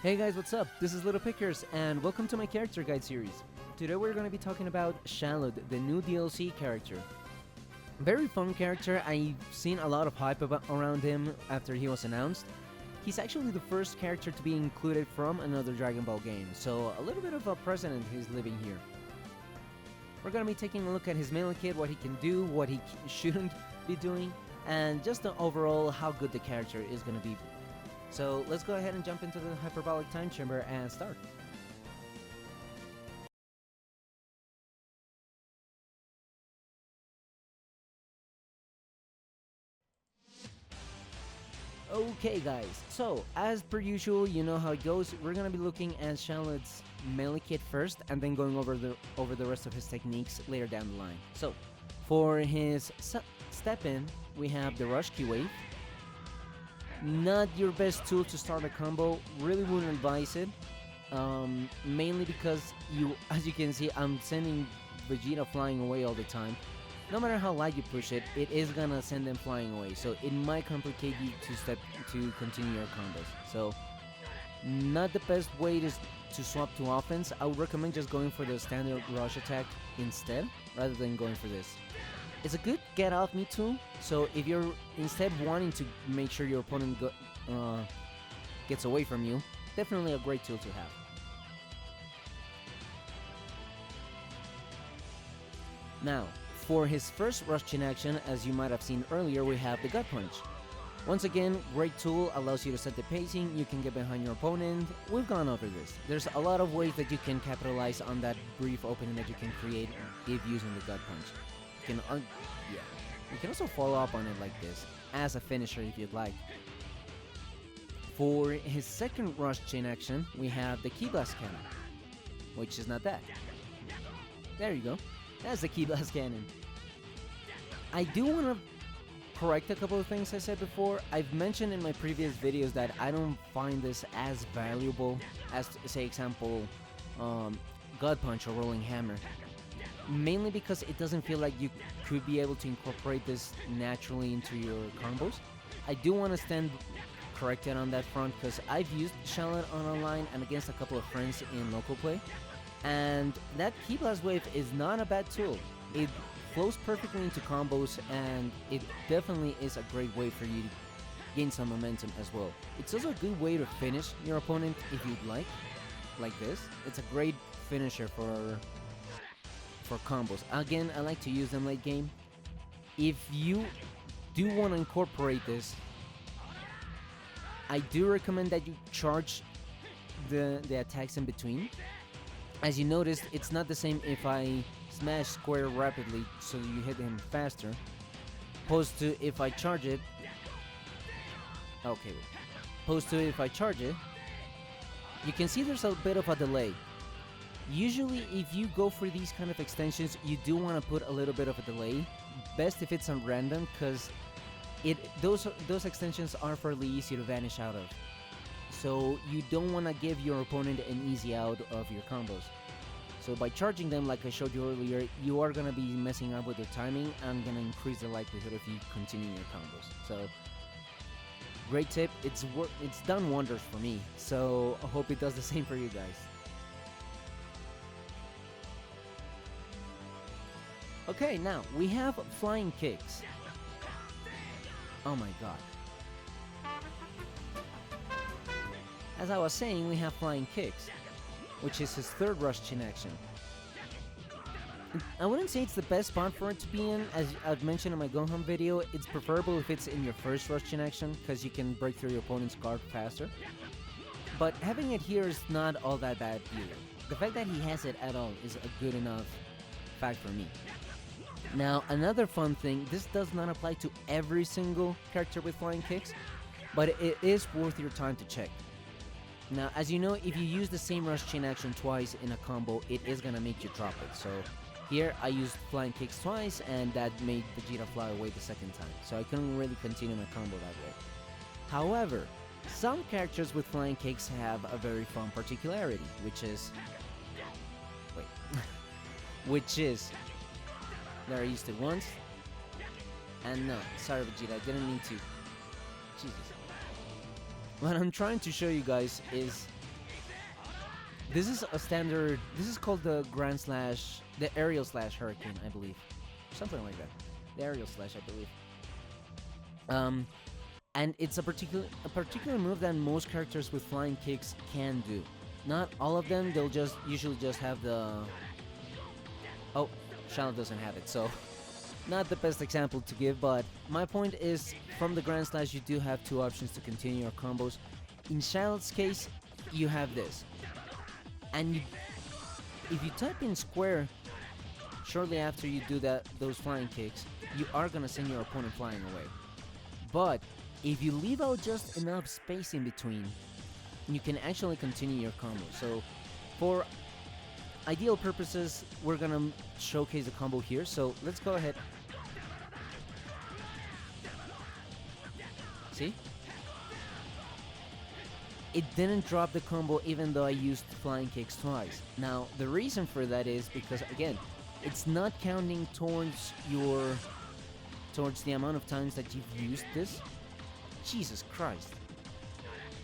Hey guys, what's up? This is Little Pickers, and welcome to my character guide series. Today we're going to be talking about Shallot, the new DLC character. Very fun character. I've seen a lot of hype around him after he was announced. He's actually the first character to be included from another Dragon Ball game, so a little bit of a precedent is living here. We're going to be taking a look at his melee kit, what he can do, what he shouldn't be doing, and just the overall how good the character is going to be. So let's go ahead and jump into the hyperbolic time chamber and start. Okay guys, so as per usual, you know how it goes. We're gonna be looking at Shallot's melee kit first and then going over the rest of his techniques later down the line. So for his step in, we have the Rush Key Wave. Not your best tool to start a combo, really wouldn't advise it. Mainly because as you can see, I'm sending Vegeta flying away all the time. No matter how light you push it, it is gonna send them flying away, so it might complicate you to continue your combos. So not the best way to swap to offense. I would recommend just going for the standard rush attack instead, rather than going for this. It's a good get off me tool, so if you're instead wanting to make sure your opponent gets away from you, definitely a great tool to have. Now, for his first rush chain action, as you might have seen earlier, we have the Gut Punch. Once again, great tool, allows you to set the pacing, you can get behind your opponent. We've gone over this. There's a lot of ways that you can capitalize on that brief opening that you can create if using the Gut Punch. You can also follow up on it like this, as a finisher if you'd like. For his second rush chain action, we have the Ki Blast Cannon, which is not that. There you go. That's the Ki Blast Cannon. I do want to correct a couple of things I said before. I've mentioned in my previous videos that I don't find this as valuable as, say, example, Gut Punch or Rolling Hammer. Mainly because it doesn't feel like you could be able to incorporate this naturally into your combos. I do want to stand corrected on that front because I've used Shallot on online and against a couple of friends in local play, and that Ki Blast Wave is not a bad tool. It flows perfectly into combos, and it definitely is a great way for you to gain some momentum as well. It's also a good way to finish your opponent if you'd like this. It's a great finisher for combos. Again, I like to use them late game. If you do want to incorporate this, I do recommend that you charge the attacks in between. As you noticed, it's not the same if I smash square rapidly so you hit him faster, opposed to if I charge it. Okay, opposed to if I charge it, you can see there's a bit of a delay. Usually, if you go for these kind of extensions, you do want to put a little bit of a delay. Best if it's on random, because those extensions are fairly easy to vanish out of. So you don't want to give your opponent an easy out of your combos. So by charging them, like I showed you earlier, you are going to be messing up with your timing and going to increase the likelihood of you continuing your combos. So great tip. It's done wonders for me. So I hope it does the same for you guys. Okay, now we have Flying Kicks. Oh my god. As I was saying, we have Flying Kicks, which is his third rush chain action. I wouldn't say it's the best spot for it to be in. As I've mentioned in my Gohan video, it's preferable if it's in your first rush chain action, because you can break through your opponent's guard faster. But having it here is not all that bad either. The fact that he has it at all is a good enough fact for me. Now, another fun thing, this does not apply to every single character with Flying Kicks, but it is worth your time to check. Now, as you know, if you use the same rush chain action twice in a combo, it is gonna make you drop it. So here, I used Flying Kicks twice, and that made Vegeta fly away the second time. So I couldn't really continue my combo that way. However, some characters with Flying Kicks have a very fun particularity, which is... They're used to once, and no, sorry Vegeta, I didn't mean to. Jesus. What I'm trying to show you guys is This is a standard. This is called the the aerial slash hurricane, I believe, something like that. The aerial slash, I believe. And it's a particular move that most characters with flying kicks can do. Not all of them. They'll usually just have the. Oh, Shallot doesn't have it, so not the best example to give. But my point is, from the Grand Slash, you do have two options to continue your combos. In Shallot's case, you have this, and if you type in square shortly after you do those flying kicks, you are gonna send your opponent flying away. But if you leave out just enough space in between, you can actually continue your combo. So for ideal purposes, we're gonna showcase the combo here. So let's go ahead. See? It didn't drop the combo even though I used flying kicks twice. Now, the reason for that is because, again, it's not counting towards the amount of times that you've used this. Jesus Christ.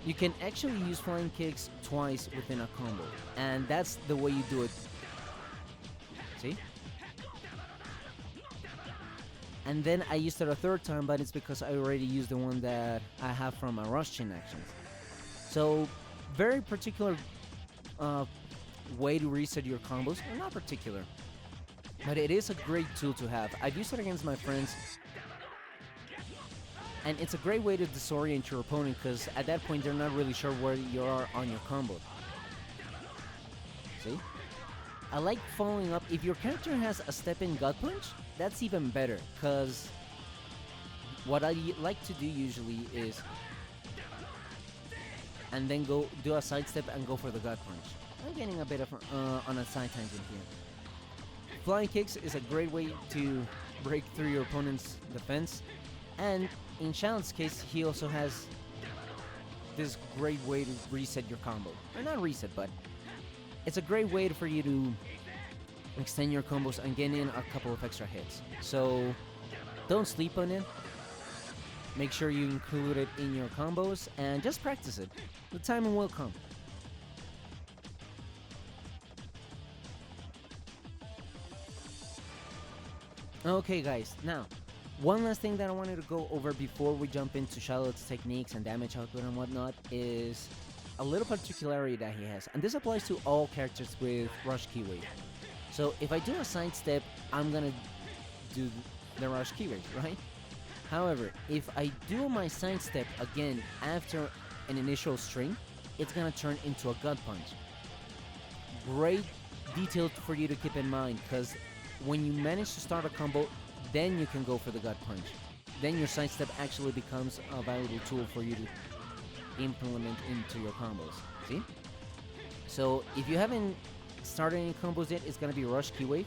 You can actually use flying kicks twice within a combo, and that's the way you do it. See? And then I used it a third time, but it's because I already used the one that I have from a rush chain actions. So, very particular way to reset your combos. Well, not particular, but it is a great tool to have. I've used it against my friends, and it's a great way to disorient your opponent, because at that point they're not really sure where you are on your combo. See? I like following up. If your character has a step-in gut punch, that's even better, because what I like to do usually is and then go do a sidestep and go for the gut punch. I'm getting a bit of on a side tangent here. Flying kicks is a great way to break through your opponent's defense, and in Shallot's case, he also has this great way to reset your combo. Or not reset, but it's a great way for you to extend your combos and get in a couple of extra hits. So don't sleep on it. Make sure you include it in your combos and just practice it. The timing will come. Okay guys, now one last thing that I wanted to go over before we jump into Shallot's techniques and damage output and whatnot is a little particularity that he has, and this applies to all characters with Rush Keywave. So if I do a sidestep, I'm gonna do the Rush Keywave, right? However, if I do my sidestep again after an initial string, it's gonna turn into a gut punch. Great detail for you to keep in mind, because when you manage to start a combo, then you can go for the gut punch. Then your sidestep actually becomes a valuable tool for you to implement into your combos. See? So if you haven't started any combos yet, it's gonna be Rush Keywave.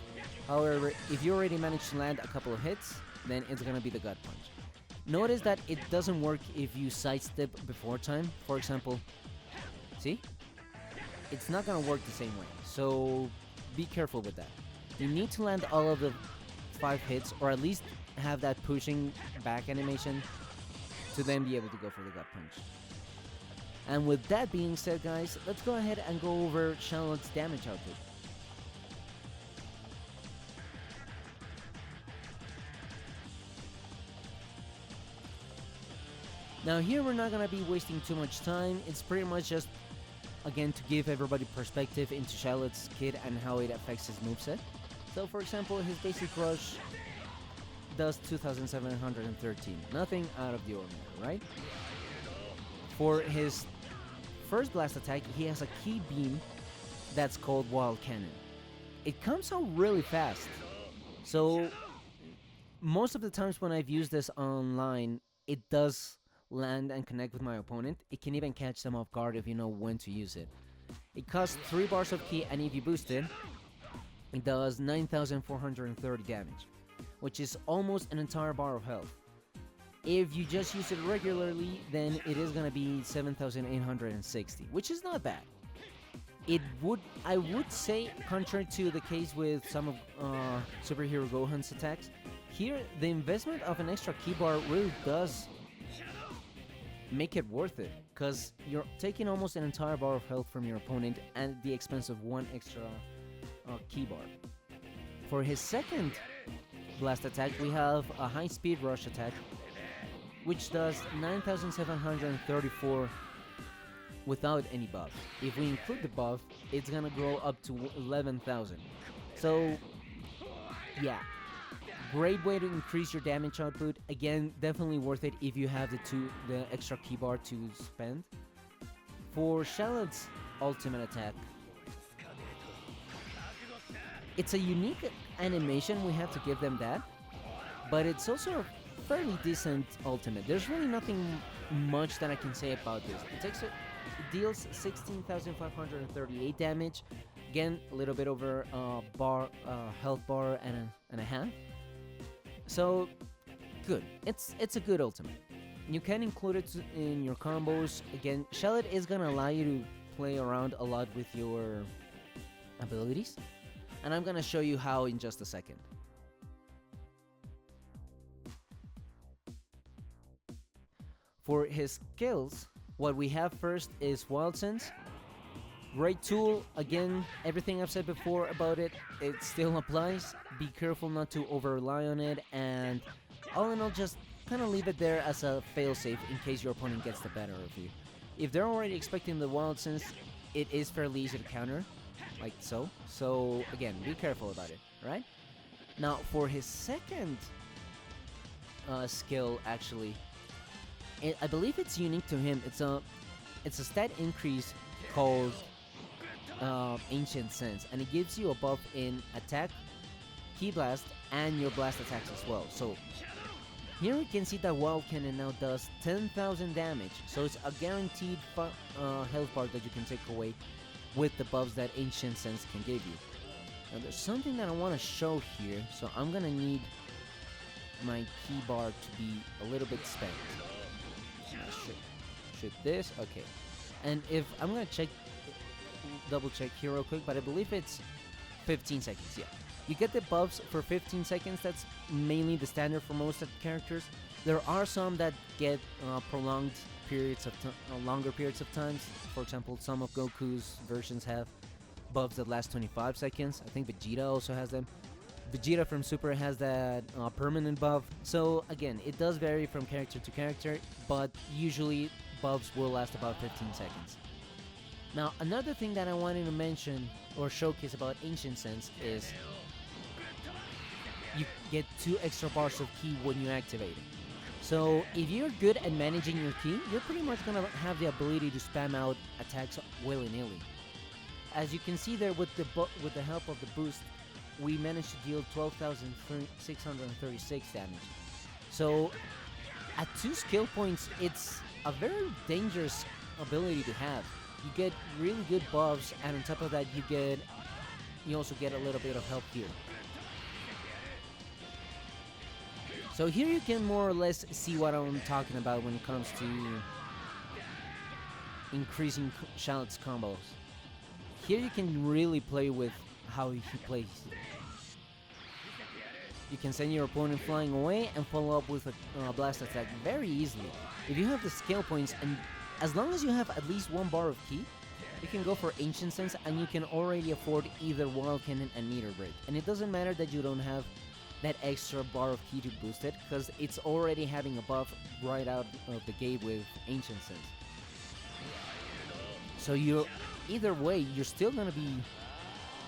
However, if you already managed to land a couple of hits, then it's gonna be the gut punch. Notice that it doesn't work if you sidestep before time. For example, see? It's not gonna work the same way. So be careful with that. You need to land all of the 5 hits, or at least have that pushing back animation to then be able to go for the gut punch. And with that being said, guys, let's go ahead and go over Shallot's damage output. Now here we're not gonna be wasting too much time. It's pretty much just, again, to give everybody perspective into Shallot's kit and how it affects his moveset. So for example, his basic rush does 2,713. Nothing out of the ordinary, right? For his first blast attack, he has a key beam that's called Wild Cannon. It comes out really fast. So most of the times when I've used this online, it does land and connect with my opponent. It can even catch them off guard if you know when to use it. It costs 3 bars of ki, and if you boost it, it does 9,430 damage, which is almost an entire bar of health. If you just use it regularly, then it is gonna be 7,860, which is not bad. I would say, contrary to the case with some of Superhero Gohan's attacks, here the investment of an extra key bar really does make it worth it, because you're taking almost an entire bar of health from your opponent at the expense of one extra key bar. For his second blast attack, we have a high speed rush attack, which does 9,734 without any buff. If we include the buff, it's gonna grow up to 11,000. So, yeah, great way to increase your damage output. Again, definitely worth it if you have the extra key bar to spend. For Shallot's ultimate attack, it's a unique animation, we have to give them that, but it's also a fairly decent ultimate. There's really nothing much that I can say about this. It deals 16,538 damage. Again, a little bit over health bar and a half. So good. It's a good ultimate. You can include it in your combos. Again, Shallot is gonna allow you to play around a lot with your abilities, and I'm gonna show you how in just a second. For his skills, what we have first is Wild Sense. Great tool. Again, everything I've said before about it, it still applies. Be careful not to over-rely on it, and all in all, just kind of leave it there as a failsafe in case your opponent gets the better of you. If they're already expecting the Wild Sense, it is fairly easy to counter, like so. So, again, be careful about it, right? Now, for his second skill, actually, I believe it's unique to him. It's a stat increase called Ancient Sense, and it gives you a buff in attack, Ki Blast, and your blast attacks as well. So here we can see that Wild Cannon now does 10,000 damage, so it's a guaranteed health bar that you can take away with the buffs that Ancient Sense can give you. Now there's something that I want to show here, so I'm gonna need my key bar to be a little bit spent. Should this? Okay. And if I'm gonna double check here real quick, but I believe it's 15 seconds. Yeah, you get the buffs for 15 seconds. That's mainly the standard for most of the characters. There are some that get prolonged periods of longer periods of times. For example, some of Goku's versions have buffs that last 25 seconds. I think Vegeta also has them. Vegeta from Super has that permanent buff. So again, it does vary from character to character, but usually buffs will last about 15 seconds. Now, another thing that I wanted to mention or showcase about Ancient Sense is you get 2 extra bars of ki when you activate it. So if you're good at managing your ki, you're pretty much gonna have the ability to spam out attacks willy-nilly. As you can see there, with the help of the boost, we managed to deal 12,636 damage. So at 2 skill points, it's a very dangerous ability to have. You get really good buffs, and on top of that, you also get a little bit of health here. So here you can more or less see what I'm talking about when it comes to increasing Shallot's combos. Here you can really play with how he plays. You can send your opponent flying away and follow up with a blast attack very easily. If you have the skill points, and as long as you have at least 1 bar of ki, you can go for Ancient Sense, and you can already afford either Wild Cannon and Meteor Break. And it doesn't matter that you don't have that extra bar of ki to boost it, because it's already having a buff right out of the gate with Ancient Sense. So either way, you're still going to be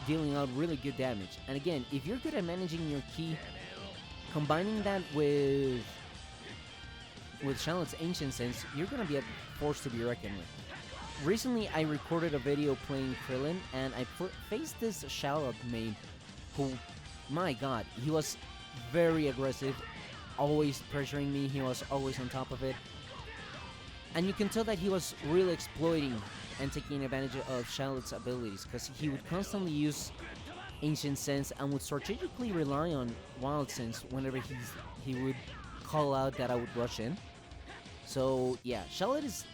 dealing out really good damage. And again, if you're good at managing your ki, combining that with Shallot's Ancient Sense, you're going to be a force to be reckoned with. Recently, I recorded a video playing Krillin, and I faced this Shallot main who, my god, he was very aggressive, always pressuring me, he was always on top of it. And you can tell that he was really exploiting and taking advantage of Shallot's abilities, because he would constantly use Ancient Sense and would strategically rely on Wild Sense whenever he would call out that I would rush in. So yeah, Shallot is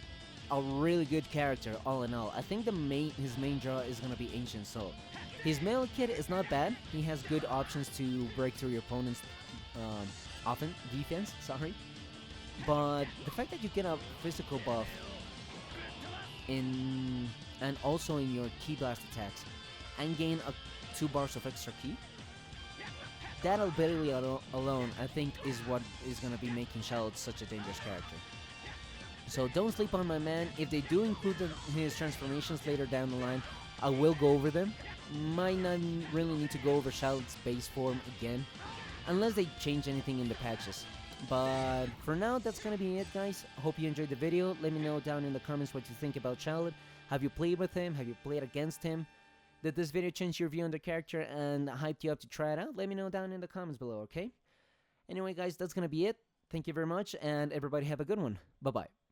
a really good character all in all. I think his main draw is going to be Ancient Soul. His melee kit is not bad. He has good options to break through your opponent's defense. But the fact that you get a physical buff in and also in your Ki Blast attacks and gain 2 bars of extra ki, that ability alone I think is what is going to be making Shallot such a dangerous character. So don't sleep on my man. If they do include his transformations later down the line, I will go over them. Might not really need to go over Shallot's base form again, unless they change anything in the patches. But for now, that's gonna be it, guys. Hope you enjoyed the video. Let me know down in the comments what you think about Shallot. Have you played with him? Have you played against him? Did this video change your view on the character and hyped you up to try it out? Let me know down in the comments below, okay? Anyway, guys, that's gonna be it. Thank you very much, and everybody have a good one. Bye-bye.